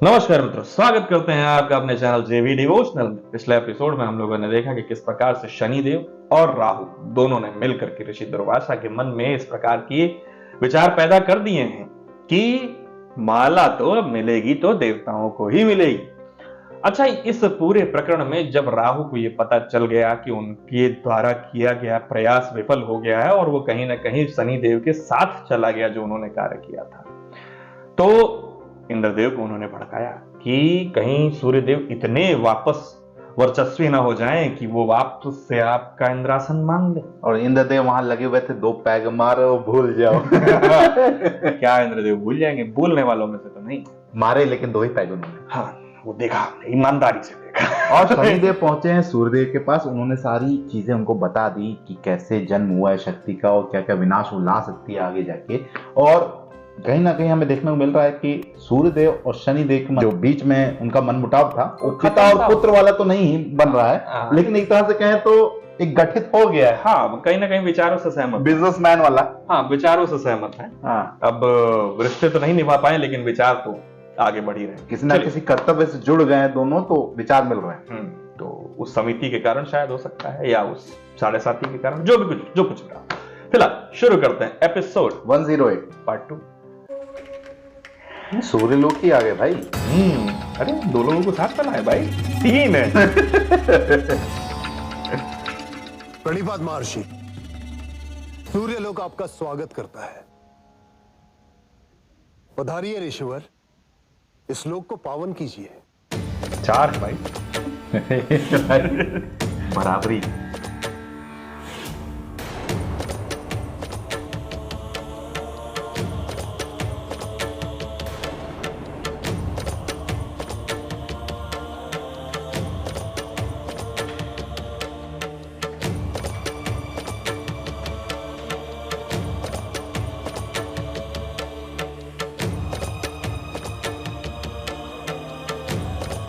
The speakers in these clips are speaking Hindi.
नमस्कार मित्रों, स्वागत करते हैं आपका अपने चैनल जेवी डिवोशनल में। पिछले एपिसोड में हम लोगों ने देखा कि किस प्रकार से शनिदेव और राहु दोनों ने मिलकर के ऋषि दुर्वासा के मन में इस प्रकार की विचार पैदा कर दिए हैं कि माला तो अब मिलेगी तो देवताओं को ही मिलेगी। अच्छा, इस पूरे प्रकरण में जब राहु को यह पता चल गया कि उनके द्वारा किया गया प्रयास विफल हो गया है और वो कहीं ना कहीं शनिदेव के साथ चला गया जो उन्होंने कार्य किया था, तो इंद्रदेव को उन्होंने भड़काया कि कहीं सूर्यदेव इतने वापस वर्चस्वी ना हो जाएं कि वो वापस से आपका इंद्रासन मांग ले। और इंद्रदेव वहां लगे हुए थे, 2 पैग मारो भूल जाओ। क्या इंद्रदेव भूल जाएंगे? भूलने वालों में से तो नहीं मारे, लेकिन 2 ही पैग उन्होंने। हाँ, वो देखा, ईमानदारी से देखा। और शनिदेव पहुंचे हैं सूर्यदेव के पास। उन्होंने सारी चीजें उनको बता दी कि कैसे जन्म हुआ है शक्ति का और क्या क्या विनाश वो ला सकती है आगे जाके। और कहीं ना कहीं हमें देखने को मिल रहा है कि सूर्यदेव और शनिदेव के जो बीच में उनका मनमुटाव था, वो पिता और पुत्र वाला तो नहीं बन रहा है, लेकिन एक तरह से कहें तो एक गठित हो गया है। हाँ, कहीं ना कहीं विचारों से सहमत, बिजनेसमैन वाला। हाँ, विचारों से सहमत है। हाँ, अब रिश्ते तो नहीं निभा पाए, लेकिन विचार तो आगे बढ़ ही रहे। किसी ना किसी कर्तव्य से जुड़ गए दोनों, तो विचार मिल रहे हैं। तो उस समिति के कारण शायद हो सकता है, या उस 7.5 के कारण, जो कुछ रहा। फिलहाल शुरू करते हैं एपिसोड 108 पार्ट 2। सूर्य लोग ही आ गए भाई। अरे 2 लोगों को साथ चला है भाई, 3 है। प्रणिपात महर्षि, सूर्य लोक आपका स्वागत करता है। पधारिए ऋषिवर, इस लोक को पावन कीजिए। 4 है भाई। बराबरी।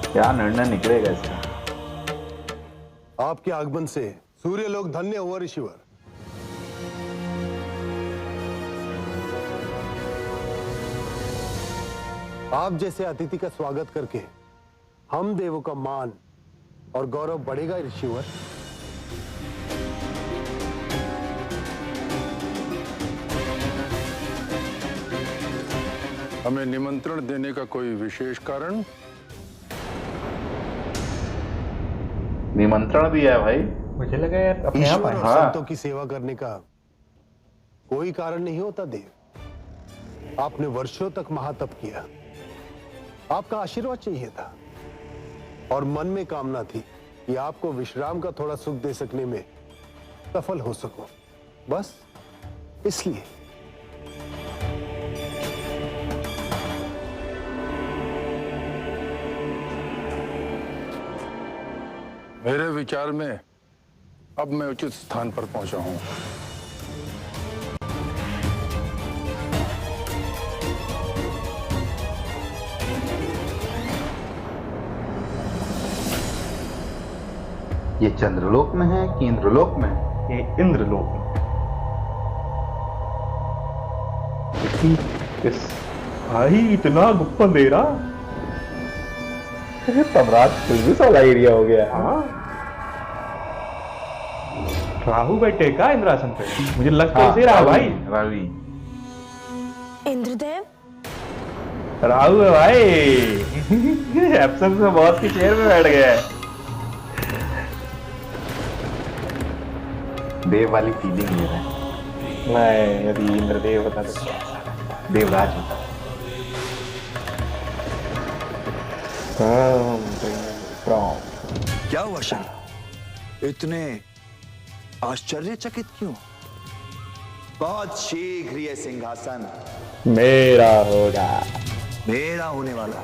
क्या निर्णय निकलेगा इसका? आपके आगमन से सूर्य लोक धन्य हुआ ऋषिवर। आप जैसे अतिथि का स्वागत करके हम देवों का मान और गौरव बढ़ेगा ऋषिवर। हमें निमंत्रण देने का कोई विशेष कारण? निमंत्रण दिया है भाई। मुझे लगा यार अपने आप ईश्वर आए। और हाँ। संतों की सेवा करने का कोई कारण नहीं होता देव। आपने वर्षों तक महातप किया, आपका आशीर्वाद चाहिए था और मन में कामना थी कि आपको विश्राम का थोड़ा सुख दे सकने में सफल हो सको, बस इसलिए। मेरे विचार में अब मैं उचित स्थान पर पहुंचा हूं। ये चंद्रलोक में है कि इंद्रलोक में है? ये इंद्रलोक में। इस भाई इतना गुप्त अंधेरा। तमराज पुलिस वाला एरिया हो गया। हाँ, राहु बैठे का इंद्रासन पे? मुझे लगता है रहा भाई। रवि। इंद्रदेव राहु है भाई। एब्सेंस में बॉस की चेयर में बैठ गया है। देव वाली फीलिंग ले रहा है। नहीं, यदि इंद्रदेव होता तो क्या? देवराज होता। क्या हुआ शनि, इतने आश्चर्यचकित क्यों? बहुत शीघ्र ये सिंहासन मेरा होगा। मेरा होने वाला।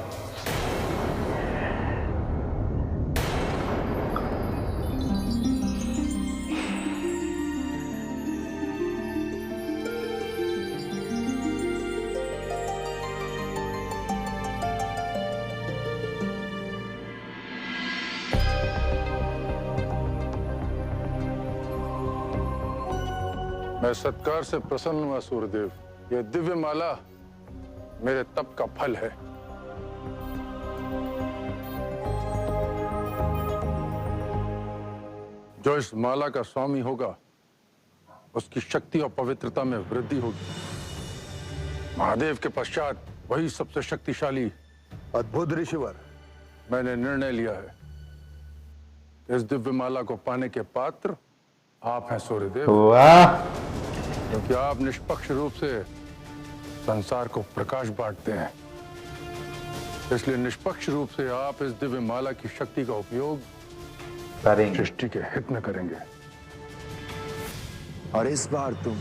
मैं सत्कार से प्रसन्न हुआ सूर्यदेव। यह दिव्य माला मेरे तप का फल है। जो इस माला का स्वामी होगा उसकी शक्ति और पवित्रता में वृद्धि होगी। महादेव के पश्चात वही सबसे शक्तिशाली। अद्भुत ऋषिवर। मैंने निर्णय लिया है कि इस दिव्य माला को पाने के पात्र आप हैं सूर्यदेव, वाह, क्योंकि आप निष्पक्ष रूप से संसार को प्रकाश बांटते हैं। इसलिए निष्पक्ष रूप से आप इस दिव्य माला की शक्ति का उपयोग करेंगे। सृष्टि के हित में करेंगे। और इस बार तुम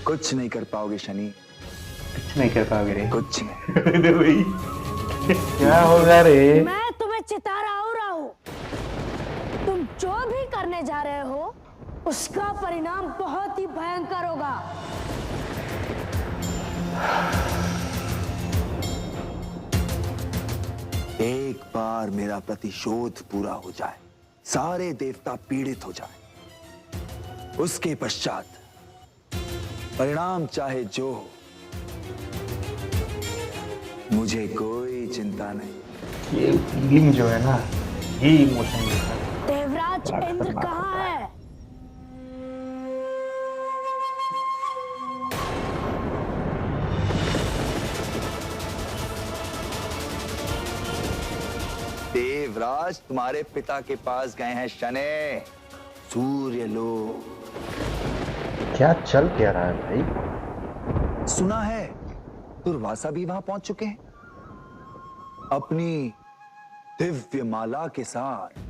कुछ नहीं कर पाओगे शनि, कुछ नहीं कर पाओगे रे। कुछ नहीं। देखो भाई, क्या होगा रे? मैं तुम्हें चिता रहा हूं राहु। तुम जो भी करने जा रहे हो उसका परिणाम बहुत ही भयंकर होगा। एक बार मेरा प्रतिशोध पूरा हो जाए, सारे देवता पीड़ित हो जाए, उसके पश्चात परिणाम चाहे जो हो, मुझे कोई चिंता नहीं। ये फीलिंग जो है ना, ये इमोशन देवराज इंद्र कहाँ है? देवराज तुम्हारे पिता के पास गए हैं शने, सूर्य लोक। क्या चल क्या रहा है भाई? सुना है दुर्वासा भी वहां पहुंच चुके हैं अपनी दिव्य माला के साथ।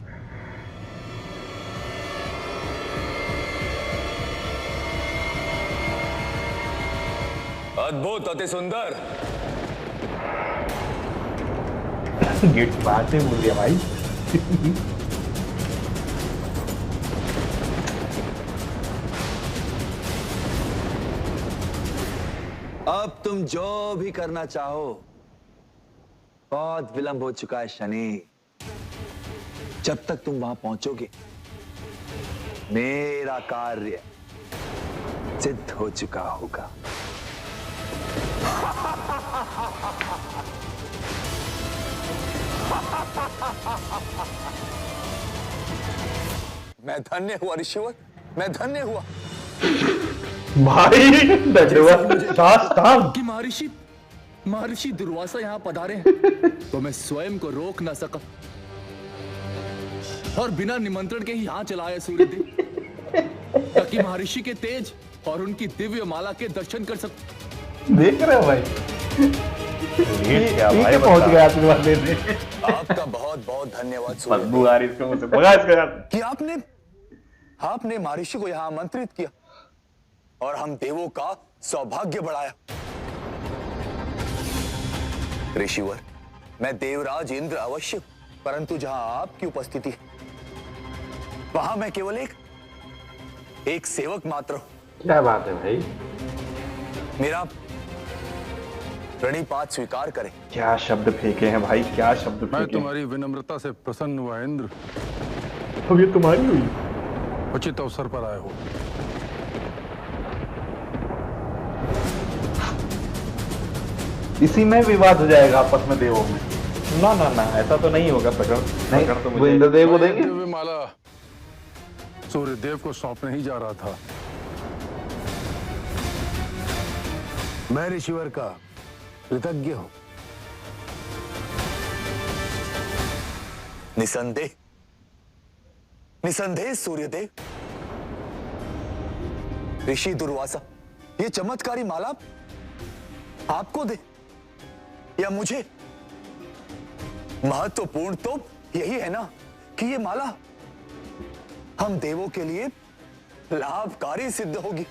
अद्भुत, अति सुंदर। गेट बात है, बोल दिया भाई। अब तुम जो भी करना चाहो, बहुत विलंब हो चुका है शनि। जब तक तुम वहां पहुंचोगे मेरा कार्य सिद्ध हो चुका होगा। मैं धन्य हुआ ऋषिवर, मैं धन्य हुआ भाई साहब, कि महर्षि दुर्वासा यहाँ पधारे हैं तो मैं स्वयं को रोक न सका और बिना निमंत्रण के ही यहाँ चला आया सूर्यदेव, ताकि महर्षि के तेज और उनकी दिव्य माला के दर्शन कर सकूं। देख रहे हो भाई? ये पहुंच गया आशीर्वाद देने। आपका बहुत बहुत धन्यवाद सूर्य, बदबू आ रही इसको मुझसे, भगा इसको यार। कि आपने महर्षि को यहाँ आमंत्रित किया और हम देवों का सौभाग्य बढ़ाया। ऋषिवर, मैं देवराज इंद्र अवश्य, परंतु जहां आपकी उपस्थिति है वहां मैं केवल एक सेवक मात्र हूं। क्या बात है भाई? मेरा प्रणिपात स्वीकार करें। क्या शब्द फेंके हैं भाई, क्या शब्द मैं फेंके हैं। तुम्हारी विनम्रता से प्रसन्न हुआ इंद्र। अब ये तुम्हारी हुई। उचित अवसर पर आए हो। इसी में विवाद हो जाएगा आपस में देवों में। ना ना ना, ऐसा तो नहीं होगा। पकड़ नहीं, पकड़ तो वो मुझे इंद्रदेव को मैं देंगे। दिव्य माला सूर्यदेव को सौंपने ही जा रहा था। मैं ऋषिवर का कृतज्ञ हूं। निसंदेह निसंदेह सूर्यदेव, ऋषि दुर्वासा ये चमत्कारी माला आपको दे या मुझे, महत्वपूर्ण तो यही है ना कि ये माला हम देवों के लिए लाभकारी सिद्ध होगी।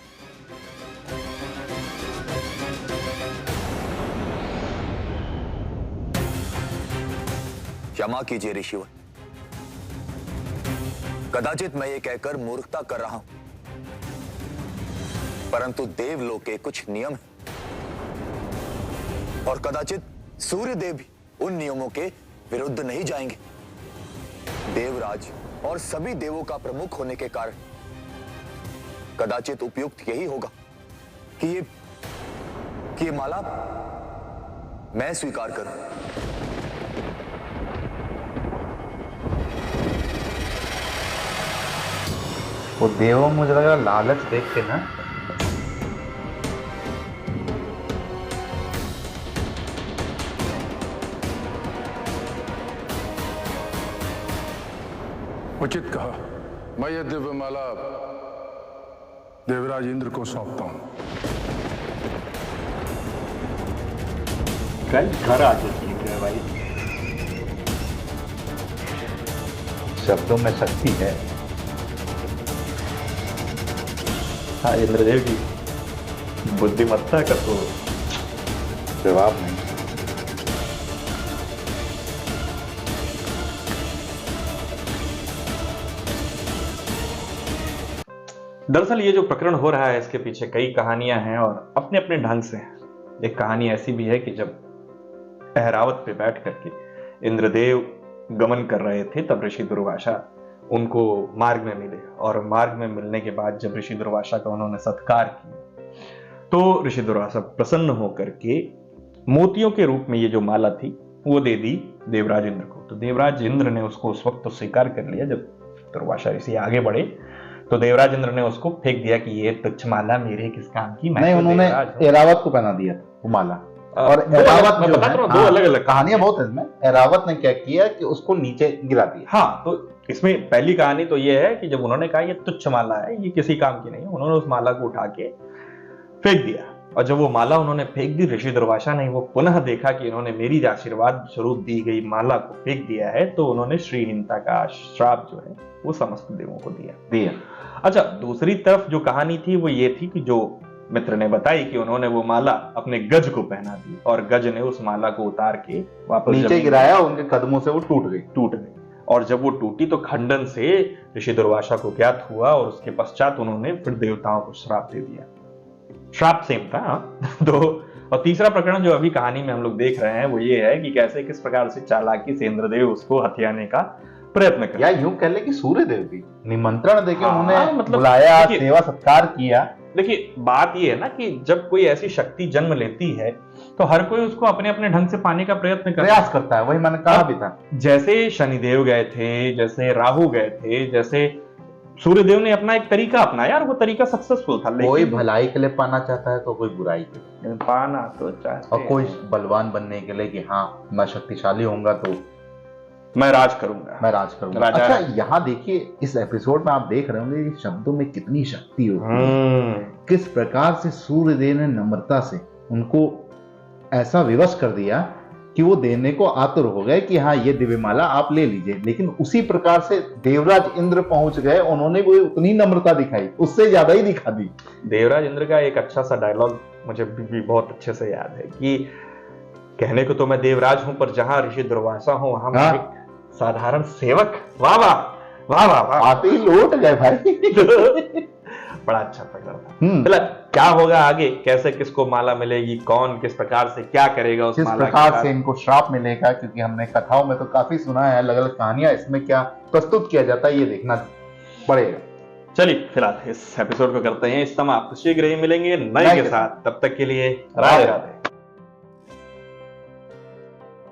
क्षमा कीजिए ऋषिवर, कदाचित मैं ये कहकर मूर्खता कर रहा हूं, परंतु देवलोक के कुछ नियम हैं और कदाचित सूर्यदेव भी उन नियमों के विरुद्ध नहीं जाएंगे। देवराज और सभी देवों का प्रमुख होने के कारण कदाचित उपयुक्त यही होगा कि ये माला मैं स्वीकार करूं। वो देवों मुझे लगा लालच देख के ना उचित कहा। मैं यह दिव्य माला देवराज इंद्र को सौंपता हूं। कल घर आके सीख रहे भाई। शब्दों में शक्ति है। हाँ, इंद्रदेव की बुद्धिमत्ता का तो जवाब नहीं। दरअसल ये जो प्रकरण हो रहा है इसके पीछे कई कहानियां हैं और अपने अपने ढंग से हैं। एक कहानी ऐसी भी है कि जब ऐरावत पे बैठ करके इंद्रदेव गमन कर रहे थे तब ऋषि दुर्वासा उनको मार्ग में मिले और मार्ग में मिलने के बाद जब ऋषि दुर्वासा का उन्होंने सत्कार किया तो ऋषि दुर्वासा प्रसन्न होकर के मोतियों के रूप में ये जो माला थी वो दे दी देवराज इंद्र को। तो देवराज इंद्र ने उसको उस वक्त तो स्वीकार कर लिया। जब दुर्वासा ऋषि आगे बढ़े तो देवराज इंद्र ने उसको फेंक दिया कि ये तुच्छ माला मेरे किस काम की, मैं नहीं, तो उन्होंने देवराज हूं। ऐरावत को पहना दिया वो माला। और दो ऐरावत मैं जो बता है, रहा हूं, दो हाँ, अलग-अलग कहानियां बहुत है इसमें। ऐरावत ने क्या किया कि उसको नीचे गिरा दिया। हाँ, तो इसमें पहली कहानी तो ये है कि जब उन्होंने कहा ये तुच्छ माला है, ये किसी काम की नहीं है, उन्होंने उस माला को उठा के फेंक दिया। और जब वो माला उन्होंने फेंक दी, ऋषि दुर्वासा ने वो पुनः देखा कि इन्होंने मेरी आशीर्वाद स्वरूप दी गई माला को फेंक दिया है, तो उन्होंने श्रीहीनता का श्राप जो है वो समस्त देवों को दिया। अच्छा, दूसरी तरफ जो कहानी थी वो ये थी कि जो मित्र ने बताई कि उन्होंने वो माला अपने गज को पहना दी और गज ने उस माला को उतार के वापस नीचे गिराया, उनके कदमों से वो टूट गई। और जब वो टूटी तो खंडन से ऋषि दुर्वासा को ज्ञात हुआ और उसके पश्चात उन्होंने फिर देवताओं को श्राप दे दिया। श्राप सेम था। तो और तीसरा प्रकरण जो अभी कहानी में हम लोग देख रहे हैं वो ये है कि कैसे किस प्रकार से चालाकी से इंद्रदेव उसको हथियाने का प्रयत्न कर, या यूं कह ले कि सूर्यदेव भी निमंत्रण देके हाँ, उन्होंने मतलब बुलाया, देखिए, सेवा सत्कार किया। देखिए बात ये है ना कि जब कोई ऐसी शक्ति जन्म लेती है तो हर कोई उसको अपने अपने ढंग से पाने का प्रयास करता है। वही मैंने कहा भी था। जैसे शनिदेव गए थे, जैसे राहु गए थे, जैसे सूर्यदेव ने अपना एक तरीका अपनाया और वो तरीका सक्सेसफुल था। कोई भलाई के लिए पाना चाहता है तो कोई बुराई के लिए पाना तो चाहते और कोई बलवान बनने के लिए कि हाँ मैं शक्तिशाली होऊंगा तो मैं राज करूंगा। अच्छा, यहाँ देखिए इस एपिसोड में आप देख रहे होंगे कि शब्दों में कितनी शक्ति होती है। किस प्रकार से सूर्यदेव ने नम्रता से उनको ऐसा विवश कर दिया कि वो देने को आतुर हो गए कि हाँ ये दिव्यमाला आप ले लीजिए। लेकिन उसी प्रकार से देवराज इंद्र पहुंच गए, उन्होंने भी उतनी नम्रता दिखाई, उससे ज्यादा ही दिखा दी। देवराज इंद्र का एक अच्छा सा डायलॉग मुझे भी बहुत अच्छे से याद है कि कहने को तो मैं देवराज हूं पर जहां ऋषि दुर्वासा हूं वहां मैं एक साधारण सेवक। वाह वाह वाह वाह वाह, आते ही लौट गए भाई। बड़ा अच्छा प्रकरण था। चला, क्या होगा आगे, कैसे किसको माला मिलेगी, कौन किस प्रकार से क्या करेगा उस किस माला प्रकार से इनको श्राप मिलेगा, क्योंकि हमने कथाओं में तो काफी सुना है अलग अलग कहानियां, इसमें क्या प्रस्तुत किया जाता है ये देखना पड़ेगा। चलिए फिलहाल इस एपिसोड को करते हैं समाप्त। शीघ्र ही मिलेंगे नए के साथ, तब तक के लिए राधे राधे।